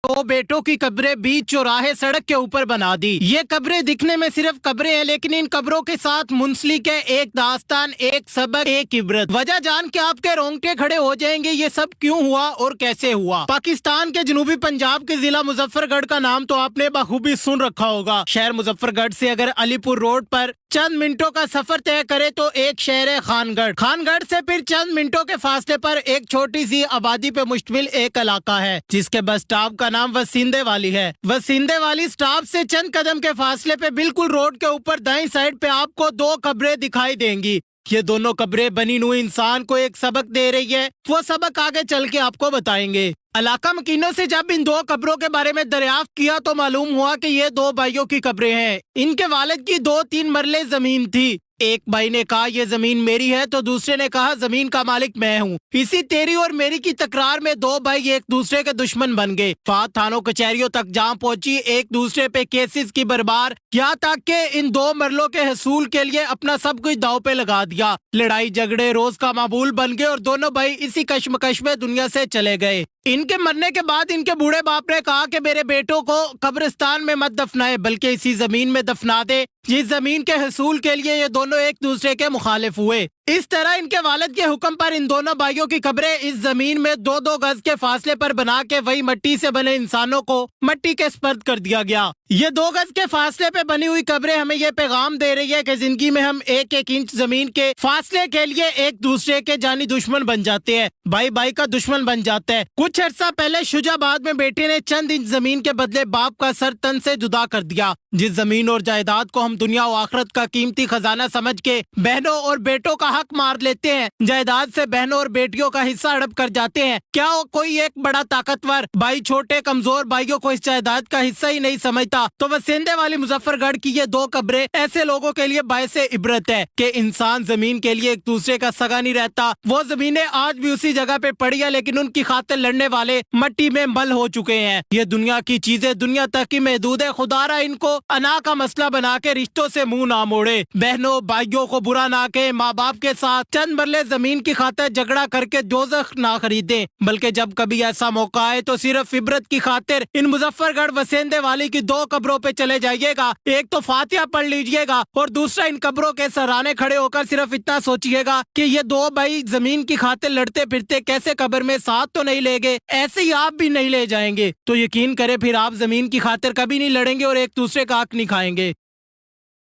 दो बेटों की कब्रें बीच चौराहे सड़क के ऊपर बना दी। ये कब्रें दिखने में सिर्फ कब्रें हैं, लेकिन इन कब्रों के साथ मुंसलिक है एक दास्तान, एक सबक, एक इबरत। वजह जान के आपके रोंगटे खड़े हो जाएंगे ये सब क्यों हुआ और कैसे हुआ। पाकिस्तान के जनूबी पंजाब के जिला मुजफ्फरगढ़ का नाम तो आपने बखूबी सुन रखा होगा। शहर मुजफ्फरगढ़ से अगर अलीपुर रोड पर चंद मिनटों का सफर तय करे तो एक शहर है खानगढ़। खानगढ़ से फिर चंद मिनटों के फासले पर एक छोटी सी आबादी पे मुश्तमिल एक इलाका है जिसके बस स्टॉप का नाम वसींदे वाली है। वसींदे वाली स्टॉप से चंद कदम के फासले पे बिल्कुल रोड के ऊपर दाईं साइड पे आपको दो कब्रें दिखाई देंगी। ये दोनों कब्रें बनी हुई इंसान को एक सबक दे रही है। वो सबक आगे चल के आपको बताएंगे। इलाका मकीनों से जब इन दो कब्रों के बारे में दरियाफ्त किया तो मालूम हुआ कि ये दो भाइयों की कब्रें हैं। इनके वालिद की 2-3 मरले जमीन थी। एक भाई ने कहा ये जमीन मेरी है तो दूसरे ने कहा जमीन का मालिक मैं हूँ। इसी तेरी और मेरी की तकरार में दो भाई एक दूसरे के दुश्मन बन गए। बात थानों कचहरियों तक जहाँ पहुंची, एक दूसरे पे केसेस की बरबार, यहाँ तक के इन दो मरलों के हसूल के लिए अपना सब कुछ दाव पे लगा दिया। लड़ाई झगड़े रोज का मामूल बन गए और दोनों भाई इसी कश्मकश में दुनिया से चले गए। इनके मरने के बाद इनके बूढ़े बाप ने कहा कि मेरे बेटों को कब्रिस्तान में मत दफनाए बल्कि इसी जमीन में दफना दे जिस जमीन के हसूल के लिए ये दोनों एक दूसरे के मुखालिफ हुए। इस तरह इनके वालिद के हुक्म पर इन दोनों भाइयों की कब्रें इस जमीन में 2-2 गज के फासले पर बना के वही मट्टी से बने इंसानों को मट्टी के स्पर्द कर दिया गया। ये 2 गज के फासले पे बनी हुई कब्रें हमें ये पैगाम दे रही है कि जिंदगी में हम 1-1 इंच जमीन के फासले के लिए एक दूसरे के जानी दुश्मन बन जाते हैं। भाई भाई का दुश्मन बन जाता है। कुछ अर्सा पहले शुजाबाद में बेटे ने चंद इंच जमीन के बदले बाप का सर तन से जुदा कर दिया। जिस जमीन और जायदाद को हम दुनिया और आखिरत का कीमती खजाना समझ के बहनों और बेटों का हक मार लेते हैं, जायदाद से बहनों और बेटियों का हिस्सा हड़प कर जाते हैं। क्या कोई एक बड़ा ताकतवर भाई छोटे कमजोर भाइयों को इस जायदाद का हिस्सा ही नहीं समझता? तो वसींदे वाली मुजफ्फरगढ़ की ये 2 कब्रें ऐसे लोगों के लिए बायसे इबरत है कि इंसान जमीन के लिए एक दूसरे का सगा नहीं रहता। वो जमीनें आज भी उसी जगह पे पड़ी है, लेकिन उनकी खातिर लड़ने वाले मट्टी में मल हो चुके हैं। ये दुनिया की चीजें दुनिया तक ही महदूद है। खुदारा इनको अना का मसला बना के रिश्तों से मुंह ना मोड़े। बहनों भाइयों को बुरा ना कहे, माँ बाप के साथ चंद मरले जमीन की खातिर झगड़ा करके दोज़ख ना खरीदे, बल्कि जब कभी ऐसा मौका आए तो सिर्फ इबरत की खातिर इन मुजफ्फरगढ़ वसींदे वाली की 2 कब्रों पे चले जाइएगा। एक तो फातिहा पढ़ लीजिएगा और दूसरा इन कब्रों के सराहने खड़े होकर सिर्फ इतना सोचिएगा कि ये 2 भाई जमीन की खातिर लड़ते फिरते कैसे कब्र में साथ तो नहीं ले गए, ऐसे ही आप भी नहीं ले जाएंगे। तो यकीन करे फिर आप जमीन की खातिर कभी नहीं लड़ेंगे और एक दूसरे का हक नहीं खाएंगे।